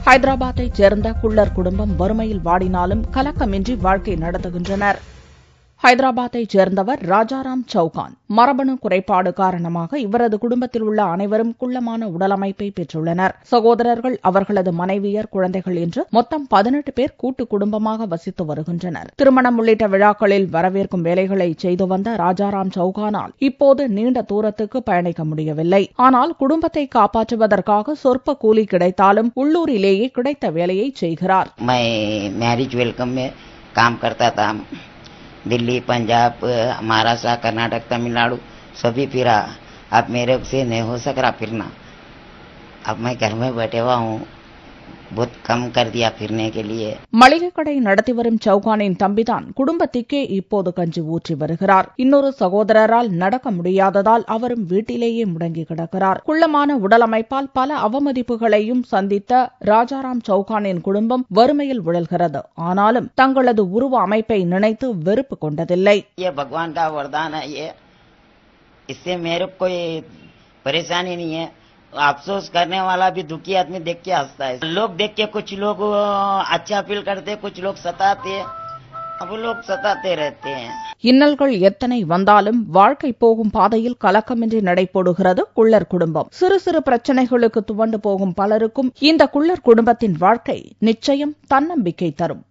ஹைதராபாத்தைச் சேர்ந்த குள்ளர் குடும்பம் வறுமையில் வாடினாலும் கலக்கமின்றி வாழ்க்கை நடத்துகின்றனர். ஹைதராபாத்தைச் சேர்ந்தவர் ராஜாராம் சவுகான். மரபணு குறைபாடு காரணமாக இவரது குடும்பத்தில் உள்ள அனைவரும் குள்ளமான உடலமைப்பை பெற்றுள்ளனர். சகோதரர்கள், அவர்களது மனைவியர், குழந்தைகள் என்று மொத்தம் 18 பேர் கூட்டு குடும்பமாக வசித்து வருகின்றனர். திருமணம் உள்ளிட்ட விழாக்களில் வரவேற்கும் வேலைகளை செய்து வந்த ராஜாராம் சவுகானால் இப்போது நீண்ட தூரத்துக்கு பயணிக்க முடியவில்லை. ஆனால் குடும்பத்தை காப்பாற்றுவதற்காக சொற்ப கூலி கிடைத்தாலும் உள்ளூரிலேயே கிடைத்த வேலையை செய்கிறார். दिल्ली, पंजाब, महाराष्ट्र, कर्नाटक, तमिलनाडु सभी फिरा. अब मेरे से नहीं हो सक रहा फिरना. अब मैं घर में बैठे हुआ हूँ. बहुत कम कर दिया फिरने के लिए. மளிகை கடை நடத்தி வரும் சவுகானின் தம்பிதான் குடும்பத்திற்கே இப்போது கஞ்சி ஊற்றி வருகிறார். இன்னொரு சகோதரரால் நடக்க முடியாததால் அவரும் வீட்டிலேயே முடங்கி கிடக்கிறார். குள்ளமான உடலமைப்பால் பல அவமதிப்புகளையும் சந்தித்த ராஜாராம் சவுகானின் குடும்பம் வறுமையில் உழல்கிறது. ஆனாலும் தங்களது உருவ அமைப்பை நினைத்து வெறுப்பு கொண்டதில்லை. भगवान का वरदान है ये. इससे मेरे कोई परेशानी नहीं है. अफसोस करने वाला भी दुखी आदमी देख के हंसता है. लोग देख के कुछ लोग अच्छा फील करते, कुछ लोग सताते. अब लोग सताते रहते हैं. இன்னல்கள் எத்தனை வந்தாலும் வாழ்க்கை போகும் பாதையில் கலக்கமின்றி நடைபோடுகிறது குள்ளர் குடும்பம். சிறு சிறு பிரச்சனைகளுக்கு துவண்டு போகும் பலருக்கும் இந்த குள்ளர் குடும்பத்தின் வாழ்க்கை நிச்சயம் தன்னம்பிக்கை தரும்.